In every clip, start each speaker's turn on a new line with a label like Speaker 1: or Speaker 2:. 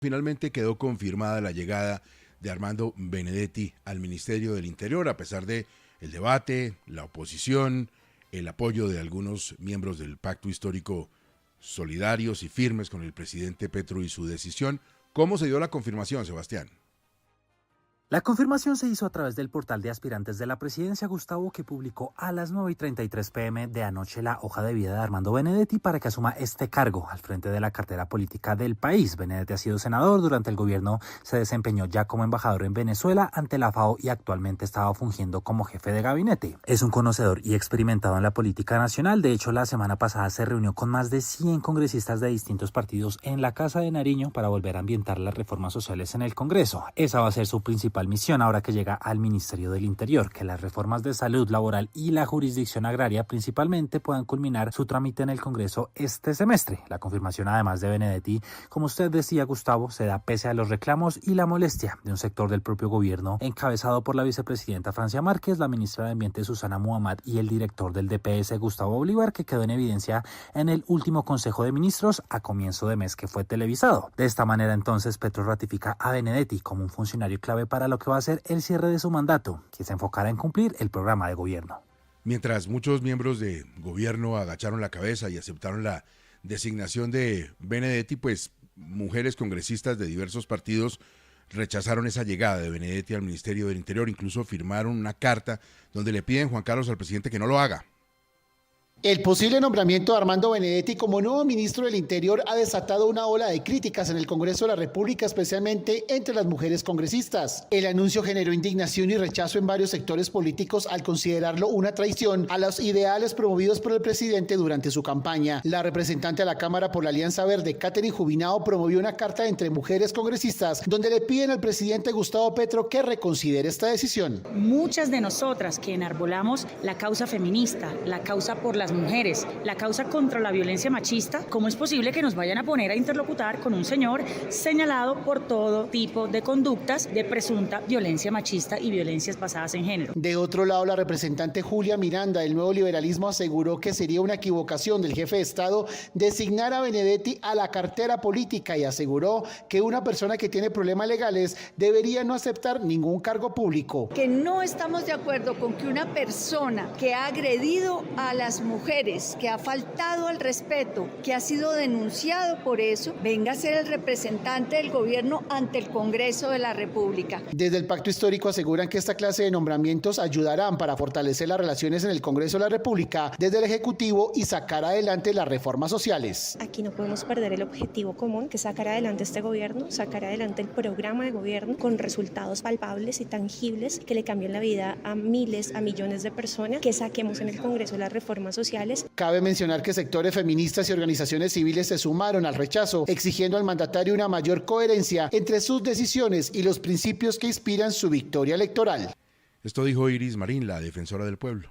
Speaker 1: Finalmente quedó confirmada la llegada de Armando Benedetti al Ministerio del Interior, a pesar de el debate, la oposición, el apoyo de algunos miembros del pacto histórico solidarios y firmes con el presidente Petro y su decisión. ¿Cómo se dio la confirmación, Sebastián?
Speaker 2: La confirmación se hizo a través del portal de aspirantes de la presidencia, Gustavo, que publicó a las 9:33 p.m. de anoche la hoja de vida de Armando Benedetti para que asuma este cargo al frente de la cartera política del país. Benedetti ha sido senador, durante el gobierno se desempeñó ya como embajador en Venezuela ante la FAO y actualmente estaba fungiendo como jefe de gabinete. Es un conocedor y experimentado en la política nacional. De hecho, la semana pasada se reunió con más de 100 congresistas de distintos partidos en la Casa de Nariño para volver a ambientar las reformas sociales en el Congreso. Esa va a ser su principal misión ahora que llega al Ministerio del Interior, que las reformas de salud, laboral y la jurisdicción agraria principalmente puedan culminar su trámite en el Congreso este semestre. La confirmación, además de Benedetti, como usted decía, Gustavo, se da pese a los reclamos y la molestia de un sector del propio gobierno encabezado por la vicepresidenta Francia Márquez, la ministra de Ambiente Susana Muhammad y el director del DPS Gustavo Bolívar, que quedó en evidencia en el último Consejo de Ministros a comienzo de mes que fue televisado. De esta manera, entonces, Petro ratifica a Benedetti como un funcionario clave para lo que va a ser el cierre de su mandato, que se enfocará en cumplir el programa de gobierno.
Speaker 1: Mientras muchos miembros de gobierno agacharon la cabeza y aceptaron la designación de Benedetti, pues mujeres congresistas de diversos partidos rechazaron esa llegada de Benedetti al Ministerio del Interior, incluso firmaron una carta donde le piden, Juan Carlos, al presidente que no lo haga.
Speaker 3: El posible nombramiento de Armando Benedetti como nuevo ministro del Interior ha desatado una ola de críticas en el Congreso de la República, especialmente entre las mujeres congresistas. El anuncio generó indignación y rechazo en varios sectores políticos al considerarlo una traición a los ideales promovidos por el presidente durante su campaña. La representante a la Cámara por la Alianza Verde, Catherine Jubinao, promovió una carta entre mujeres congresistas donde le piden al presidente Gustavo Petro que reconsidere esta decisión.
Speaker 4: Muchas de nosotras que enarbolamos la causa feminista, la causa por las mujeres, la causa contra la violencia machista, ¿cómo es posible que nos vayan a poner a interlocutar con un señor señalado por todo tipo de conductas de presunta violencia machista y violencias basadas en género?
Speaker 3: De otro lado, la representante Julia Miranda del Nuevo Liberalismo aseguró que sería una equivocación del jefe de Estado designar a Benedetti a la cartera política y aseguró que una persona que tiene problemas legales debería no aceptar ningún cargo público.
Speaker 5: Que no estamos de acuerdo con que una persona que ha agredido a las mujeres, que ha faltado al respeto, que ha sido denunciado por eso, venga a ser el representante del gobierno ante el Congreso de la República.
Speaker 3: Desde el Pacto Histórico aseguran que esta clase de nombramientos ayudarán para fortalecer las relaciones en el Congreso de la República desde el Ejecutivo y sacar adelante las reformas sociales.
Speaker 6: Aquí no podemos perder el objetivo común, que es sacar adelante este gobierno, sacar adelante el programa de gobierno con resultados palpables y tangibles que le cambien la vida a miles, a millones de personas, que saquemos en el Congreso las reformas sociales.
Speaker 3: Cabe mencionar que sectores feministas y organizaciones civiles se sumaron al rechazo, exigiendo al mandatario una mayor coherencia entre sus decisiones y los principios que inspiran su victoria electoral.
Speaker 1: Esto dijo Iris Marín, la defensora del pueblo.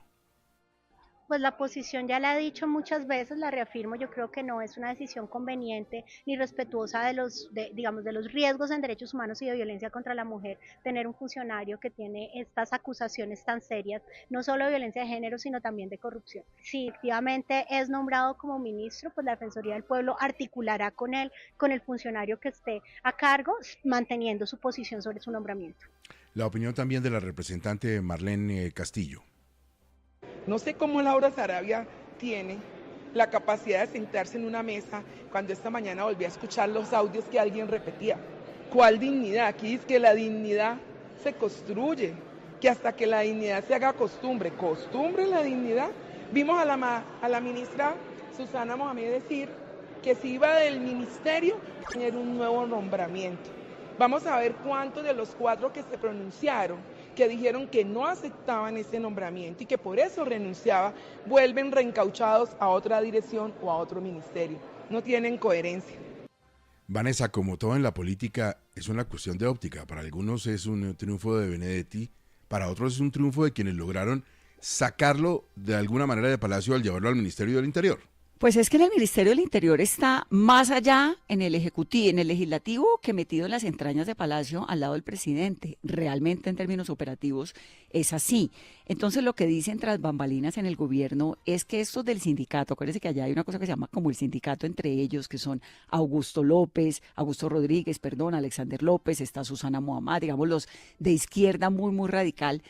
Speaker 7: Pues la posición ya la he dicho muchas veces, la reafirmo, yo creo que no es una decisión conveniente ni respetuosa de los riesgos en derechos humanos y de violencia contra la mujer, tener un funcionario que tiene estas acusaciones tan serias, no solo de violencia de género, sino también de corrupción. Si efectivamente es nombrado como ministro, pues la Defensoría del Pueblo articulará con él, con el funcionario que esté a cargo, manteniendo su posición sobre su nombramiento.
Speaker 1: La opinión también de la representante Marlene Castillo.
Speaker 8: No sé cómo Laura Sarabia tiene la capacidad de sentarse en una mesa cuando esta mañana volví a escuchar los audios que alguien repetía. ¿Cuál dignidad? Aquí dice que la dignidad se construye, que hasta que la dignidad se haga costumbre la dignidad. Vimos a la ministra Susana Mohamed decir que si iba del ministerio a tener un nuevo nombramiento. Vamos a ver cuántos de los 4 que se pronunciaron, que dijeron que no aceptaban ese nombramiento y que por eso renunciaba, vuelven reencauchados a otra dirección o a otro ministerio. No tienen coherencia.
Speaker 1: Vanessa, como todo en la política, es una cuestión de óptica. Para algunos es un triunfo de Benedetti, para otros es un triunfo de quienes lograron sacarlo de alguna manera de Palacio al llevarlo al Ministerio del Interior.
Speaker 9: Pues es que en el Ministerio del Interior está más allá en el Ejecutivo, en el Legislativo, que metido en las entrañas de Palacio al lado del presidente. Realmente en términos operativos es así. Entonces lo que dicen tras bambalinas en el gobierno es que estos del sindicato, acuérdense que allá hay una cosa que se llama como el sindicato entre ellos, que son Augusto Rodríguez, perdón, Alexander López, está Susana Muhammad, digamos los de izquierda muy radical,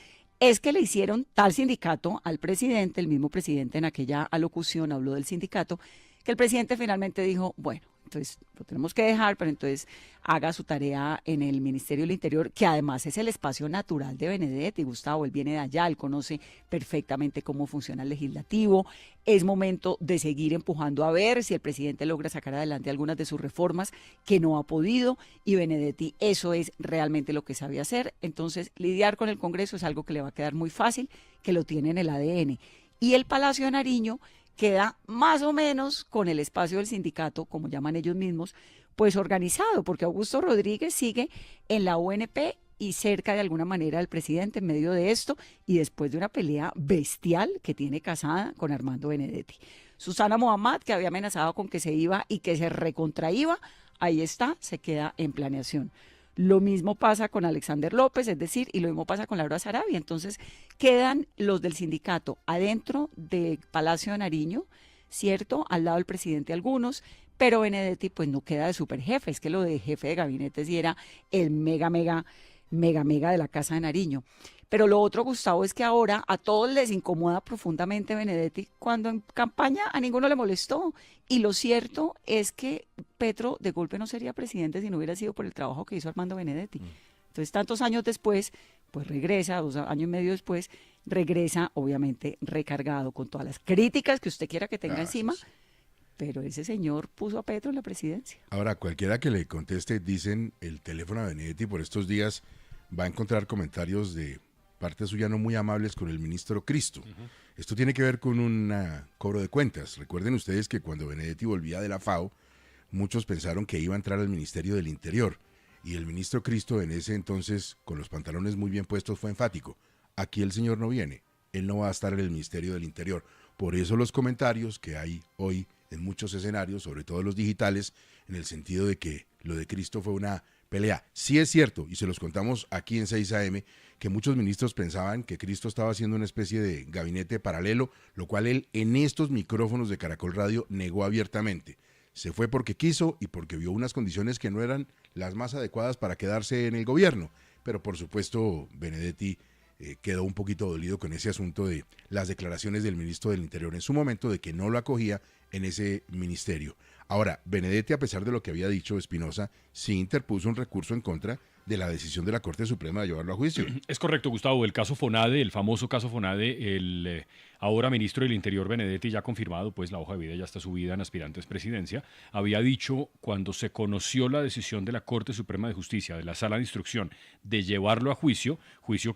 Speaker 9: es que le hicieron tal sindicato al presidente, el mismo presidente en aquella alocución habló del sindicato, que el presidente finalmente dijo, bueno, entonces lo tenemos que dejar, pero entonces haga su tarea en el Ministerio del Interior, que además es el espacio natural de Benedetti. Gustavo, él viene de allá, él conoce perfectamente cómo funciona el legislativo. Es momento de seguir empujando a ver si el presidente logra sacar adelante algunas de sus reformas que no ha podido, y Benedetti eso es realmente lo que sabe hacer. Entonces lidiar con el Congreso es algo que le va a quedar muy fácil, que lo tiene en el ADN. Y el Palacio de Nariño queda más o menos con el espacio del sindicato, como llaman ellos mismos, pues organizado, porque Augusto Rodríguez sigue en la UNP y cerca de alguna manera del presidente en medio de esto, y después de una pelea bestial que tiene casada con Armando Benedetti. Susana Muhammad, que había amenazado con que se iba y que se recontraíba, ahí está, se queda en planeación. Lo mismo pasa con Alexander López, es decir, y lo mismo pasa con Laura Sarabia. Entonces quedan los del sindicato adentro del Palacio de Nariño, ¿cierto? Al lado del presidente algunos, pero Benedetti pues no queda de superjefe, es que lo de jefe de gabinete sí era el mega de la Casa de Nariño. Pero lo otro, Gustavo, es que ahora a todos les incomoda profundamente Benedetti, cuando en campaña a ninguno le molestó. Y lo cierto es que Petro de golpe no sería presidente si no hubiera sido por el trabajo que hizo Armando Benedetti. Entonces, tantos años después, pues regresa, 2 años y medio después, regresa obviamente recargado con todas las críticas que usted quiera que tenga encima, pero ese señor puso a Petro en la presidencia.
Speaker 1: Ahora, cualquiera que le conteste, dicen el teléfono a Benedetti por estos días va a encontrar comentarios de parte suya no muy amables con el ministro Cristo. Esto tiene que ver con un cobro de cuentas. Recuerden ustedes que cuando Benedetti volvía de la FAO, muchos pensaron que iba a entrar al Ministerio del Interior, y el ministro Cristo en ese entonces, con los pantalones muy bien puestos, fue enfático. Aquí el señor no viene, él no va a estar en el Ministerio del Interior. Por eso los comentarios que hay hoy en muchos escenarios, sobre todo los digitales, en el sentido de que lo de Cristo fue una pelea. Sí es cierto, y se los contamos aquí en 6 AM, que muchos ministros pensaban que Cristo estaba haciendo una especie de gabinete paralelo, lo cual él en estos micrófonos de Caracol Radio negó abiertamente. Se fue porque quiso y porque vio unas condiciones que no eran las más adecuadas para quedarse en el gobierno. Pero por supuesto Benedetti quedó un poquito dolido con ese asunto de las declaraciones del ministro del Interior en su momento de que no lo acogía en ese ministerio. Ahora, Benedetti, a pesar de lo que había dicho Espinosa, sí interpuso un recurso en contra de la decisión de la Corte Suprema de llevarlo a juicio.
Speaker 10: Es correcto, Gustavo. El caso Fonade, el famoso caso Fonade, el ahora ministro del Interior Benedetti, ya confirmado, pues la hoja de vida ya está subida en aspirantes presidencia, había dicho cuando se conoció la decisión de la Corte Suprema de Justicia, de la Sala de Instrucción, de llevarlo a juicio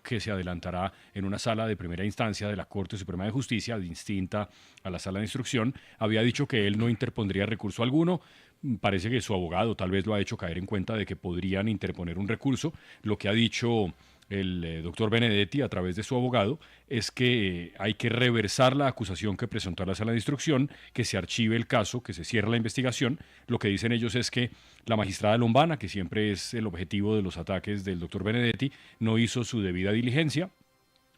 Speaker 10: que se adelantará en una sala de primera instancia de la Corte Suprema de Justicia, distinta a la Sala de Instrucción, había dicho que él no interpondría recurso alguno. Parece que su abogado tal vez lo ha hecho caer en cuenta de que podrían interponer un recurso. Lo que ha dicho el doctor Benedetti a través de su abogado es que hay que reversar la acusación que presentó la Sala de Instrucción, que se archive el caso, que se cierre la investigación. Lo que dicen ellos es que la magistrada Lombana, que siempre es el objetivo de los ataques del doctor Benedetti, no hizo su debida diligencia,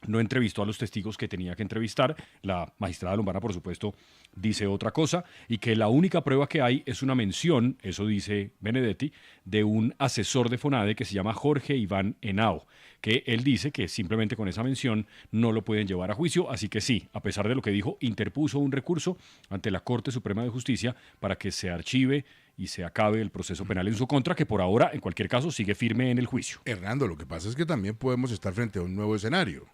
Speaker 10: no entrevistó a los testigos que tenía que entrevistar. La magistrada Lombana, por supuesto, dice otra cosa, y que la única prueba que hay es una mención, eso dice Benedetti, de un asesor de Fonade que se llama Jorge Iván Henao, que él dice que simplemente con esa mención no lo pueden llevar a juicio. Así que sí, a pesar de lo que dijo, interpuso un recurso ante la Corte Suprema de Justicia para que se archive y se acabe el proceso penal en su contra, que por ahora, en cualquier caso, sigue firme en el juicio.
Speaker 1: Hernando, lo que pasa es que también podemos estar frente a un nuevo escenario.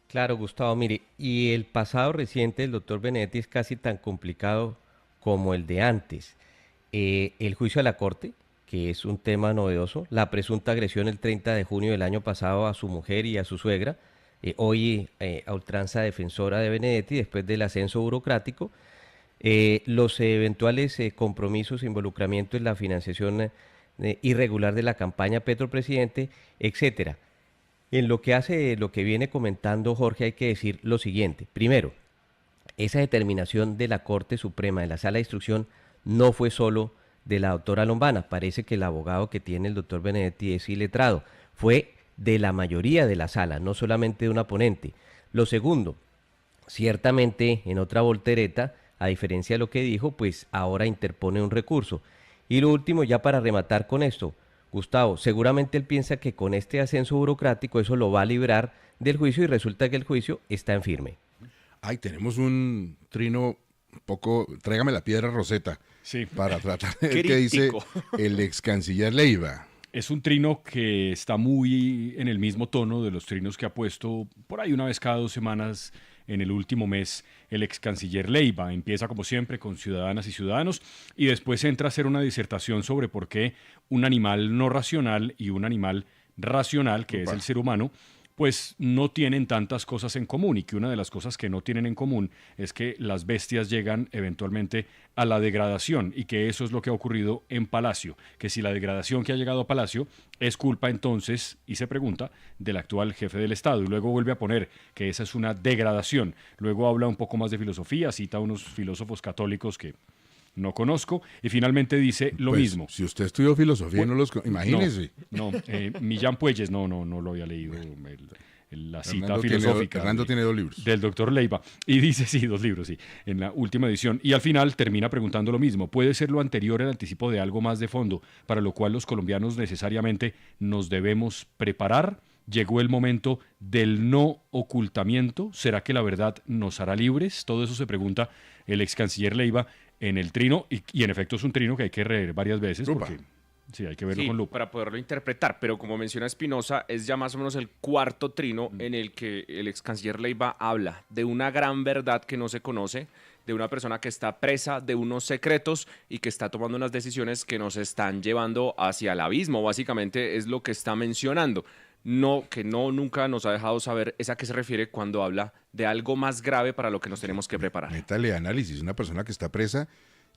Speaker 11: Claro, Gustavo, mire, y el pasado reciente del doctor Benedetti es casi tan complicado como el de antes. El juicio a la Corte, que es un tema novedoso, la presunta agresión el 30 de junio del año pasado a su mujer y a su suegra, hoy a ultranza defensora de Benedetti después del ascenso burocrático, los eventuales compromisos e involucramiento en la financiación irregular de la campaña Petro Presidente, etcétera. En lo que viene comentando Jorge, hay que decir lo siguiente. Primero, esa determinación de la Corte Suprema, de la Sala de Instrucción, no fue solo de la doctora Lombana. Parece que el abogado que tiene el doctor Benedetti es iletrado. Fue de la mayoría de la sala, no solamente de una ponente. Lo segundo, ciertamente en otra voltereta, a diferencia de lo que dijo, pues ahora interpone un recurso. Y lo último, ya para rematar con esto, Gustavo, seguramente él piensa que con este ascenso burocrático eso lo va a librar del juicio y resulta que el juicio está en firme.
Speaker 1: Ay, tenemos un trino un poco, tráigame la piedra Roseta,
Speaker 10: sí,
Speaker 1: para tratar de ver qué dice el ex canciller Leiva.
Speaker 10: Es un trino que está muy en el mismo tono de los trinos que ha puesto por ahí una vez cada 2 semanas en el último mes el ex canciller Leiva. Empieza como siempre con ciudadanas y ciudadanos y después entra a hacer una disertación sobre por qué un animal no racional y un animal racional, que es el ser humano, pues no tienen tantas cosas en común, y que una de las cosas que no tienen en común es que las bestias llegan eventualmente a la degradación, y que eso es lo que ha ocurrido en Palacio, que si la degradación que ha llegado a Palacio es culpa entonces, y se pregunta, del actual jefe del Estado, y luego vuelve a poner que esa es una degradación, luego habla un poco más de filosofía, cita a unos filósofos católicos que no conozco, y finalmente dice lo mismo.
Speaker 1: Si usted estudió filosofía, no los imagínese.
Speaker 10: No, Millán Puelles, no lo había leído, la cita
Speaker 1: Hernando
Speaker 10: filosófica.
Speaker 1: Hernando tiene 2 libros.
Speaker 10: Del doctor Leiva. Y dice, sí, 2 libros, sí, en la última edición. Y al final termina preguntando lo mismo. ¿Puede ser lo anterior el anticipo de algo más de fondo, para lo cual los colombianos necesariamente nos debemos preparar? ¿Llegó el momento del no ocultamiento? ¿Será que la verdad nos hará libres? Todo eso se pregunta el ex canciller Leiva en el trino, y en efecto es un trino que hay que leer varias veces, porque sí, hay que verlo con lupa
Speaker 12: para poderlo interpretar, pero como menciona Espinosa, es ya más o menos el 4º trino en el que el ex canciller Leiva habla de una gran verdad que no se conoce, de una persona que está presa de unos secretos y que está tomando unas decisiones que nos están llevando hacia el abismo, básicamente es lo que está mencionando. Nunca nos ha dejado saber es a qué se refiere cuando habla de algo más grave para lo que nos tenemos que preparar.
Speaker 1: Métale análisis, una persona que está presa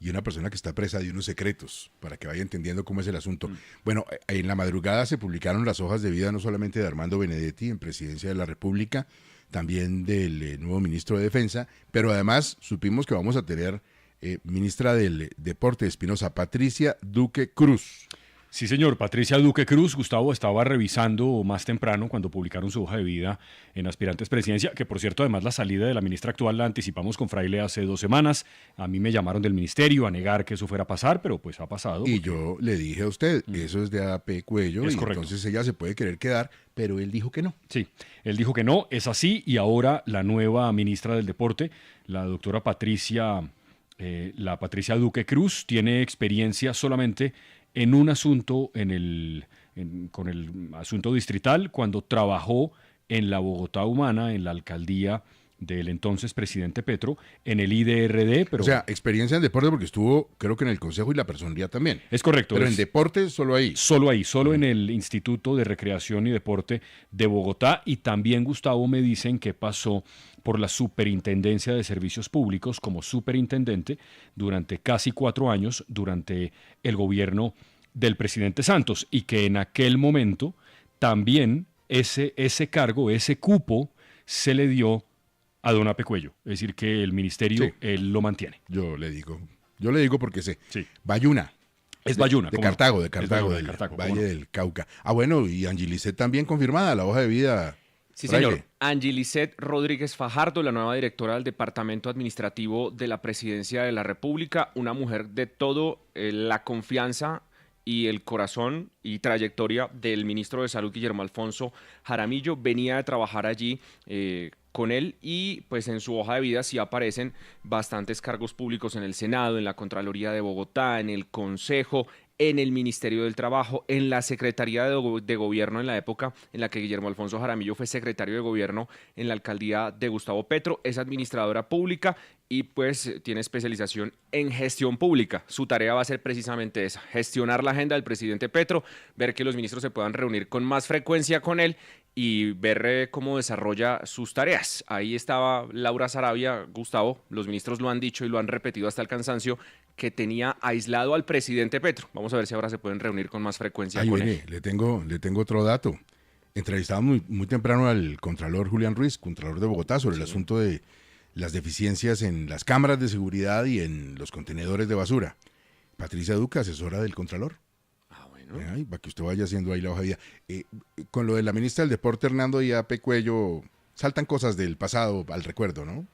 Speaker 1: y una persona que está presa de unos secretos, para que vaya entendiendo cómo es el asunto. Bueno, en la madrugada se publicaron las hojas de vida no solamente de Armando Benedetti en Presidencia de la República, también del nuevo ministro de Defensa, pero además supimos que vamos a tener ministra del Deporte, Espinosa, Patricia Duque Cruz.
Speaker 10: Sí, señor. Patricia Duque Cruz, Gustavo, estaba revisando más temprano cuando publicaron su hoja de vida en Aspirantes Presidencia, que por cierto, además la salida de la ministra actual la anticipamos con Fraile hace 2 semanas. A mí me llamaron del ministerio a negar que eso fuera a pasar, pero pues ha pasado.
Speaker 1: Y yo le dije a usted, eso es de AP Cuello,
Speaker 10: es
Speaker 1: y
Speaker 10: correcto.
Speaker 1: Entonces ella se puede querer quedar, pero él dijo que no.
Speaker 10: Sí, él dijo que no, es así, y ahora la nueva ministra del Deporte, la doctora Patricia Duque Cruz, tiene experiencia solamente en un asunto, con el asunto distrital, cuando trabajó en la Bogotá Humana, en la alcaldía del entonces presidente Petro, en el IDRD. Pero,
Speaker 1: o sea, experiencia en deporte porque estuvo, creo que en el Consejo y la Personería también.
Speaker 10: Es correcto.
Speaker 1: Pero en deporte, solo ahí.
Speaker 10: Solo en el Instituto de Recreación y Deporte de Bogotá. Y también, Gustavo, me dicen que pasó por la Superintendencia de Servicios Públicos como superintendente durante casi 4 años, durante el gobierno del presidente Santos, y que en aquel momento también ese cargo, ese cupo, se le dio a don Ape Cuello. Es decir, que el ministerio él lo mantiene.
Speaker 1: Yo le digo porque sé.
Speaker 10: Sí.
Speaker 1: Bayuna.
Speaker 10: Es Bayuna.
Speaker 1: De Cartago, del
Speaker 10: Cartago,
Speaker 1: Valle del Cauca. Ah, bueno, y Angilicet también confirmada, la hoja de vida.
Speaker 12: Sí, señor. Angilicet Rodríguez Fajardo, la nueva directora del Departamento Administrativo de la Presidencia de la República, una mujer de todo la confianza y el corazón y trayectoria del ministro de Salud, Guillermo Alfonso Jaramillo. Venía de trabajar allí con él, y pues en su hoja de vida sí aparecen bastantes cargos públicos en el Senado, en la Contraloría de Bogotá, en el Consejo, en el Ministerio del Trabajo, en la Secretaría de Gobierno en la época en la que Guillermo Alfonso Jaramillo fue secretario de Gobierno en la alcaldía de Gustavo Petro. Es administradora pública y pues tiene especialización en gestión pública. Su tarea va a ser precisamente esa: gestionar la agenda del presidente Petro, ver que los ministros se puedan reunir con más frecuencia con él y ver cómo desarrolla sus tareas. Ahí estaba Laura Sarabia, Gustavo, los ministros lo han dicho y lo han repetido hasta el cansancio, que tenía aislado al presidente Petro. Vamos a ver si ahora se pueden reunir con más frecuencia con él.
Speaker 1: Le tengo otro dato. Entrevistamos muy temprano al contralor Julián Ruiz, contralor de Bogotá, sobre el asunto de las deficiencias en las cámaras de seguridad y en los contenedores de basura. Patricia Duque, asesora del Contralor. Ay, para que usted vaya haciendo ahí la hoja de vida. Con lo de la ministra del Deporte, Hernando y A.P. Cuello, saltan cosas del pasado al recuerdo, ¿no?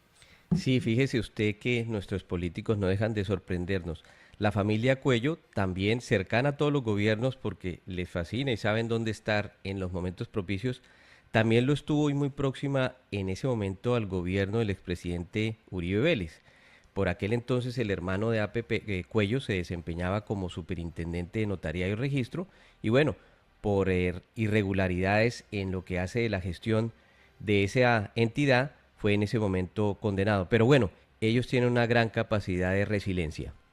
Speaker 11: Sí, fíjese usted que nuestros políticos no dejan de sorprendernos. La familia Cuello, también cercana a todos los gobiernos porque les fascina y saben dónde estar en los momentos propicios, también lo estuvo y muy próxima en ese momento al gobierno del expresidente Uribe Vélez. Por aquel entonces el hermano de A.P. Cuello se desempeñaba como superintendente de notaría y registro y bueno, por irregularidades en lo que hace de la gestión de esa entidad, fue en ese momento condenado. Pero bueno, ellos tienen una gran capacidad de resiliencia.